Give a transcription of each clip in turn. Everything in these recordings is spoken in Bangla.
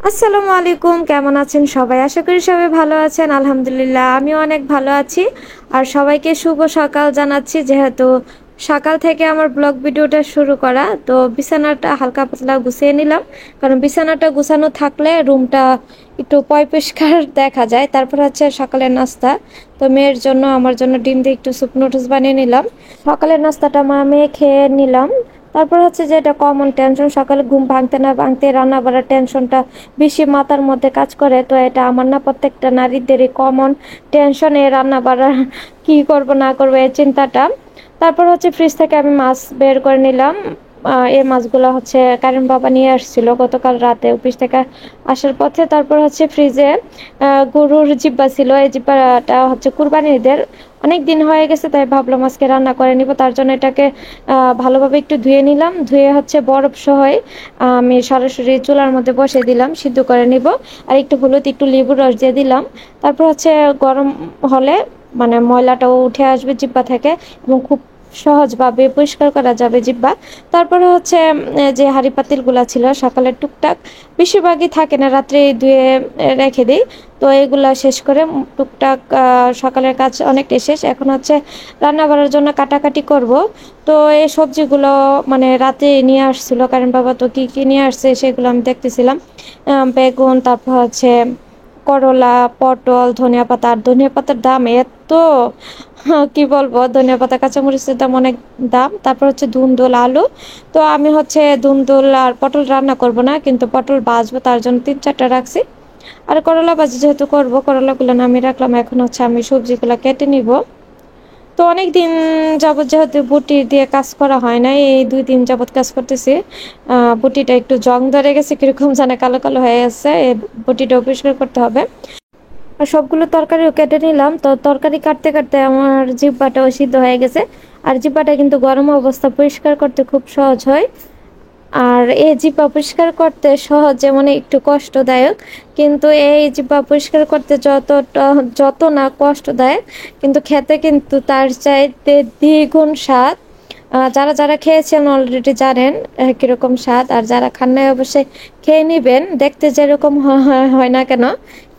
আসসালামু আলাইকুম, কেমন আছেন সবাই? আশা করি সবাই ভালো আছেন। আলহামদুলিল্লাহ আমিও অনেক ভালো আছি। আর সবাইকে শুভ সকাল জানাচ্ছি, যেহেতু সকাল থেকে আমার ব্লগ ভিডিওটা শুরু করা। তো বিছানাটা হালকা পাতলা গুছিয়ে নিলাম, কারণ বিছানাটা গুছানো থাকলে রুমটা একটু পরিষ্কার দেখা যায়। তারপর হচ্ছে সকালের নাস্তা। তো মেয়ের জন্য আমার জন্য ডিম দিয়ে একটু স্যুপ নুডলস বানিয়ে নিলাম। সকালের নাস্তাটা মা মেয়ে খেয়ে নিলাম। তারপর হচ্ছে যে এটা কমন টেনশন, সকালে ঘুম ভাঙতে না ভাঙতে রান্না বাড়ার টেনশনটা বেশি মাথার মধ্যে কাজ করে। তো এটা আমার না, প্রত্যেকটা নারীদেরই কমন টেনশন, এই রান্না বাড়ার কি করব না করবো এই চিন্তাটা। তারপর হচ্ছে ফ্রিজ থেকে আমি মাছ বের করে নিলাম। এই মাছগুলো হচ্ছে কারিম বাবা নিয়ে আসছিল গতকাল রাতে অফিস থেকে আসার পথে। তারপর হচ্ছে ফ্রিজে গরুর জিব্বা ছিল, এই জিব্বাটা হচ্ছে কুরবানিদের অনেক দিন হয়ে গেছে, তাই ভাবলাম আজকে রান্না করে নিব। তার জন্য এটাকে ভালোভাবে একটু ধুয়ে নিলাম, ধুয়ে হচ্ছে বরফ সহ আমি সরাসরি চুলার মধ্যে বসে দিলাম, সিদ্ধ করে নিব। আর একটু হলুদ একটু লেবুর রস দিয়ে দিলাম। তারপর হচ্ছে গরম হলে মানে ময়লাটাও উঠে আসবে জিব্বা থেকে, এবং খুব সহজভাবে পরিষ্কার করা যাবে জিব্বা। তারপরে হচ্ছে যে হাঁড়ি পাতিলগুলা ছিল সকালের টুকটাক, বেশিরভাগই থাকে না, রাত্রে ধুয়ে রেখে দিই। তো এগুলা শেষ করে টুকটাক সকালের কাজ অনেকটাই শেষ। এখন হচ্ছে রান্না বাড়ার জন্য কাটাকাটি করব। তো এই সবজিগুলো মানে রাতে নিয়ে আসছিল কারণ বাবা, তো কি কি নিয়ে আসছে সেগুলো আমি দেখতেছিলাম। বেগুন, তারপর হচ্ছে করলা, পটল, ধনিয়া পাতা। আর ধনিয়া পাতার দাম এত, কি বলবো, ধনিয়া পাতা কাঁচামরিচের দাম অনেক দাম। তারপর হচ্ছে ধুন্দুল, আলু। তো আমি হচ্ছে ধুন্দুল আর পটল রান্না করব না, কিন্তু পটল ভাজবো, তার জন্য 3-4টা রাখছি। আর করলা ভাজি যেহেতু করবো, করলাগুলো নামিয়ে রাখলাম। এখন হচ্ছে আমি সবজিগুলো কেটে নিব। তো অনেক দিন যাবত যেহেতু বুটি দিয়ে কাজ করা হয় না, এই 2 দিন যাবত কাজ করতেছি। বুটিটা একটু জং ধরে গেছে, কিরকম জানে কালো কালো হয়ে গেছে, এই বুটিটাও পরিষ্কার করতে হবে। আর সবগুলো তরকারিও কেটে নিলাম। তো তরকারি কাটতে কাটতে আমার জিহ্বাটাও সিদ্ধ হয়ে গেছে। আর জিহ্বাটা কিন্তু গরম অবস্থা পরিষ্কার করতে খুব সহজ হয়। আর এই জিহ্বা পরিষ্কার করতে সহজ, যেমন একটু কষ্টদায়ক, কিন্তু এই জিহ্বা পরিষ্কার করতে যত না কষ্টদায়ক, কিন্তু খেতে কিন্তু তার চাইতে দ্বিগুণ স্বাদ। যারা যারা খেয়েছেন অলরেডি জানেন কিরকম স্বাদ, আর যারা খান নাই অবশ্যই খেয়ে নিবেন। দেখতে যেরকম হয় না কেন,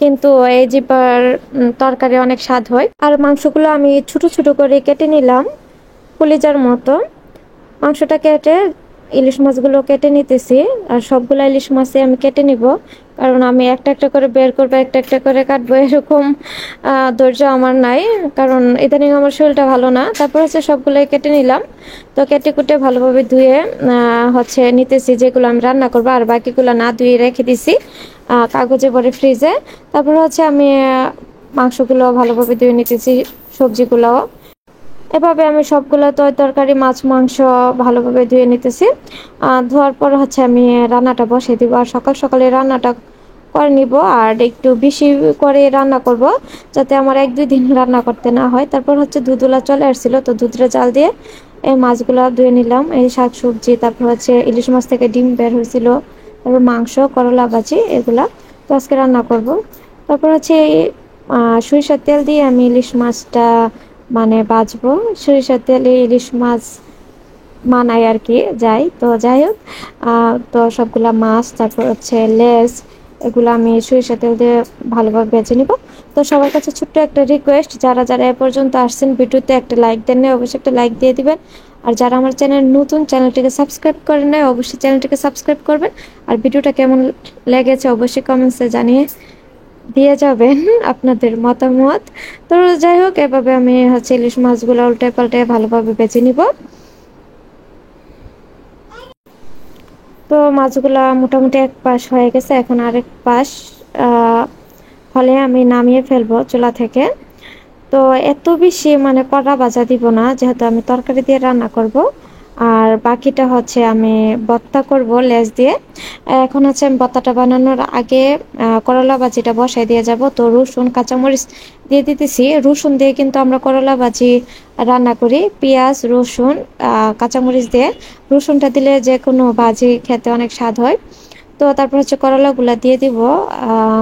কিন্তু এই জিহ্বার তরকারি অনেক স্বাদ হয়। আর মাংসগুলো আমি ছোট ছোট করে কেটে নিলাম, কলিজার মতো। মাংসটা কেটে ইলিশ মাছগুলো কেটে নিতেছি। আর সবগুলা ইলিশ মাছই আমি কেটে নিব, কারণ আমি একটা একটা করে বের করবো, একটা একটা করে কাটবো, এরকম ধৈর্য আমার নাই, কারণ ইদানিং আমার শরীরটা ভালো না। তারপর হচ্ছে সবগুলোই কেটে নিলাম। তো কেটে কুটে ভালোভাবে ধুয়ে হচ্ছে নিতেছি, যেগুলো আমি রান্না করবো। আর বাকিগুলো না ধুয়ে রেখে দিছি কাগজে ভরে ফ্রিজে। তারপর হচ্ছে আমি মাংসগুলো ভালোভাবে ধুয়ে নিতেছি, সবজিগুলো। এভাবে আমি সবগুলো তরকারি, মাছ, মাংস ভালোভাবে ধুয়ে নিতেছি। ধোয়ার পর হচ্ছে আমি রান্নাটা বসিয়ে দিব। আর সকাল সকালে রান্নাটা করে নিব, আর একটু বেশি করে রান্না করব, যাতে আমার 1-2 দিন রান্না করতে না হয়। তারপর হচ্ছে দুধওয়ালা চলে আসছিল, তো দুধটা জাল দিয়ে এই মাছগুলো ধুয়ে নিলাম। এই শাক সবজি, তারপর হচ্ছে ইলিশ মাছ থেকে ডিম বের হয়েছিল, তারপর মাংস, করলা ভাজি, এগুলা তো আজকে রান্না করব। তারপর হচ্ছে সরিষার তেল দিয়ে আমি ইলিশ মাছটা মানে বাজবো। সরিষার তেলে ইলিশ মাছ মানাই আর কি, তো যাই হোক, তো সবগুলা মাছ, তারপর হচ্ছে লেজ, এগুলো আমি সরিষার তেল দিয়ে ভালোভাবে ভেজে নিব। তো সবার কাছে ছোট্ট একটা রিকোয়েস্ট, যারা যারা এ পর্যন্ত আসছেন ভিডিওতে একটা লাইক দেন না, অবশ্যই একটা লাইক দিয়ে দিবেন। আর যারা আমার চ্যানেল নতুন, চ্যানেলটিকে সাবস্ক্রাইব করেন না, অবশ্যই চ্যানেলটিকে সাবস্ক্রাইব করবেন। আর ভিডিওটা কেমন লেগেছে অবশ্যই কমেন্টসে জানিয়ে দিয়ে যাবেন আপনাদের মতামত। তো যাই হোক, এভাবে আমি হচ্ছে ইলিশ মাছগুলো উল্টে পাল্টে ভালোভাবে বেছে নিব। তো মাছগুলা মোটামুটি এক পাশ হয়ে গেছে, এখন আরেক পাশ হলে আমি নামিয়ে ফেলবো চুলা থেকে। তো এত বেশি মানে কড়া ভাজা দিব না, যেহেতু আমি তরকারি দিয়ে রান্না করব। আর বাকিটা হচ্ছে আমি ভর্তা করব লেজ দিয়ে। এখন হচ্ছে আমি ভর্তাটা বানানোর আগে করলা ভাজিটা বসাই দিয়ে যাব। তো রসুন কাঁচামরিচ দিয়ে দিতেছি। রসুন দিয়ে কিন্তু আমরা করলা ভাজি রান্না করি, পেঁয়াজ রসুন কাঁচামরিচ দিয়ে। রসুনটা দিলে যে কোনো ভাজি খেতে অনেক স্বাদ হয়। তো তারপর হচ্ছে করলাগুলা দিয়ে দিব।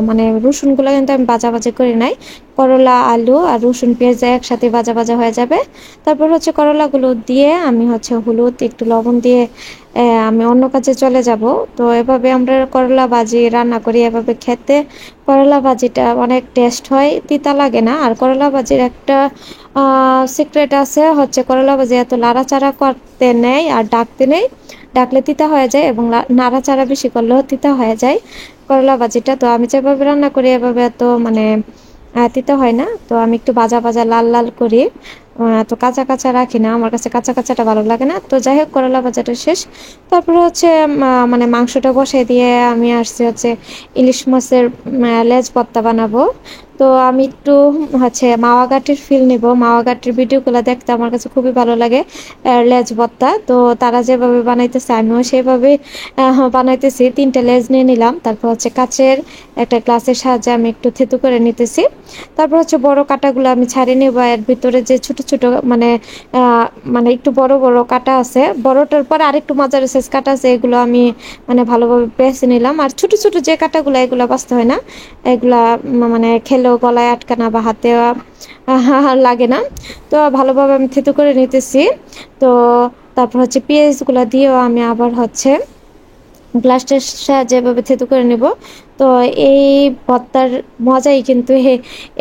মানে রসুনগুলো কিন্তু আমি ভাজা ভাজি করি নাই, করলা, আলু আর রসুন পেঁয়াজ একসাথে ভাজা ভাজা হয়ে যাবে। তারপর হচ্ছে করলাগুলো দিয়ে আমি হচ্ছে হলুদ একটু লবণ দিয়ে আমি অন্য কাজে চলে যাব। তো এভাবে আমরা করলা ভাজি রান্না করি। এভাবে খেতে করলা ভাজিটা অনেক টেস্ট হয়, তিতা লাগে না। আর করলা ভাজির একটা সিক্রেট আছে, হচ্ছে করলা ভাজি এত নাড়াচাড়া করতে নেই আর ডাকতে নেই, ডাকলে তিতা হয়ে যায়, এবং নাড়াচাড়া বেশি করলেও তিতা হয়ে যায় করলা ভাজিটা। তো আমি যেভাবে রান্না করি এভাবে এত মানে তিতা হয় না। তো আমি একটু ভাজা ভাজা লাল লাল করি, তো কাঁচা কাঁচা রাখি না, আমার কাছে কাঁচা কাঁচাটা ভালো লাগে না। তো যাই হোক, করলা ভাজাটা শেষ। তারপরে হচ্ছে মানে মাংসটা বসাই দিয়ে আমি আসছি হচ্ছে ইলিশ মাছের লেজ ভর্তা বানাবো। তো আমি একটু হচ্ছে মাওয়া ঘাটের ফিল নিব, মাওয়া ঘাটের ভিডিওগুলো দেখতে আমার কাছে খুবই ভালো লাগে। লেজ ভর্তা তো তারা যেভাবে বানাইতেছে আমিও সেভাবে বানাইতেছি। 3টে লেজ নিয়ে নিলাম, তারপর হচ্ছে কাচের একটা গ্লাসের সাহায্যে আমি একটু থেতু করে নিতেছি। তারপর হচ্ছে বড় কাটাগুলো আমি ছাড়িয়ে নেব, এর ভিতরে যে ছোট ছোট মানে মানে একটু বড় বড় কাটা আছে, বড়টার পর আরেকটু মাঝারি সাইজ কাটা আছে, এগুলো আমি মানে ভালোভাবে বেছে নিলাম। আর ছোট ছোট যে কাটাগুলো এগুলো বাঁচতে হয় না, এগুলা মানে খেলেও গলায় আটকানা বা হাতে লাগে না। তো ভালোভাবে আমি থেতু করে নিতেছি। তো তারপর হচ্ছে পেঁয়াজগুলো দিয়েও আমি আবার হচ্ছে গ্লাসটার সাহায্যে এভাবে থেতু করে নেব। তো এই ভর্তার মজাই কিন্তু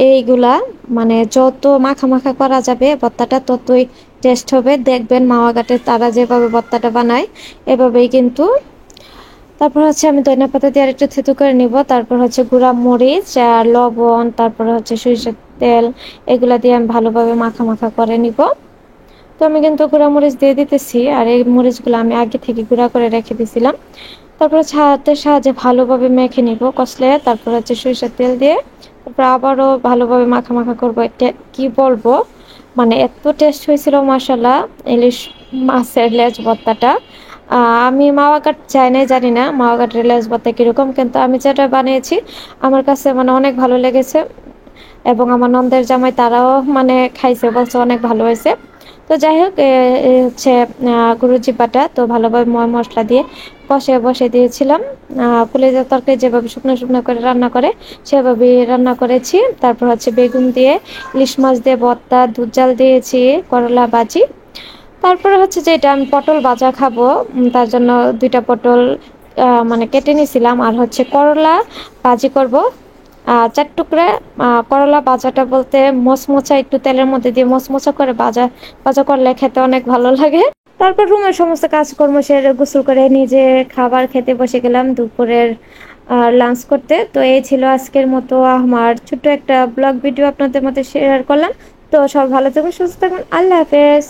এইগুলা, মানে যত মাখা মাখা করা যাবে ভর্তাটা ততই টেস্ট হবে। দেখবেন মাওয়া ঘাটের তারা যেভাবে ভর্তাটা বানায় এভাবেই কিন্তু। তারপর হচ্ছে আমি ধনিয়া পাতা দিয়ে আরেকটু থেতু করে নিব। তারপর হচ্ছে গুঁড়া মরিচ আর লবণ, তারপর হচ্ছে সরিষার তেল, এগুলা দিয়ে আমি ভালোভাবে মাখা মাখা করে নিব। তো আমি কিন্তু গুঁড়া মরিচ দিয়ে দিতেছি, আর এই মরিচগুলো আমি আগে থেকে গুঁড়া করে রেখে দিয়েছিলাম। তারপর হচ্ছে হাতের সাহায্যে ভালোভাবে মেখে নিব কষলে। তারপর হচ্ছে সরিষার তেল দিয়ে তারপর আবারও ভালোভাবে মাখা মাখা করবো। এটা কি বলবো, মানে এত টেস্ট হয়েছিল মাশাল্লাহ ইলিশ মাছের লেজ ভর্তাটা। আমি মাওয়া ঘাট যাই নাই, জানি না মাওয়া ঘাটের লেজ ভর্তা কিরকম, কিন্তু আমি যেটা বানিয়েছি আমার কাছে মানে অনেক ভালো লেগেছে। এবং আমার নন্দের জামাই তারাও মানে খাইছে, বলছে অনেক ভালো হয়েছে। তো যাই হোক, হচ্ছে গরুর জিব্বাটা তো ভালোভাবে ময় মশলা দিয়ে কষে বসে দিয়েছিলাম। কলিজার তরকারি যেভাবে শুকনো শুকনো করে রান্না করে সেভাবেই রান্না করেছি। তারপর হচ্ছে বেগুন দিয়ে ইলিশ মাছ দিয়ে ভর্তা, দুধ জাল দিয়েছি, করলা ভাজি। তারপরে হচ্ছে যে এটা আমি পটল ভাজা খাবো, তার জন্য 2টা পটল মানে কেটে নিয়েছিলাম। আর হচ্ছে করলা ভাজি করব 4 টুকরা। করলা ভাজাটা বলতে মচমচা, একটু তেলের মধ্যে দিয়ে মচমচা করে ভাজা ভাজা করলে খেতে অনেক ভালো লাগে। তারপর রুমের সমস্ত কাজকর্ম সেরে গোসল করে নিজে খাবার খেতে বসে গেলাম দুপুরের লাঞ্চ করতে। তো এই ছিল আজকের মতো আমার ছোট্ট একটা ব্লগ ভিডিও আপনাদের মধ্যে শেয়ার করলাম। তো সব ভালো থাকবেন, সুস্থ থাকবেন, আল্লাহ হাফেজ।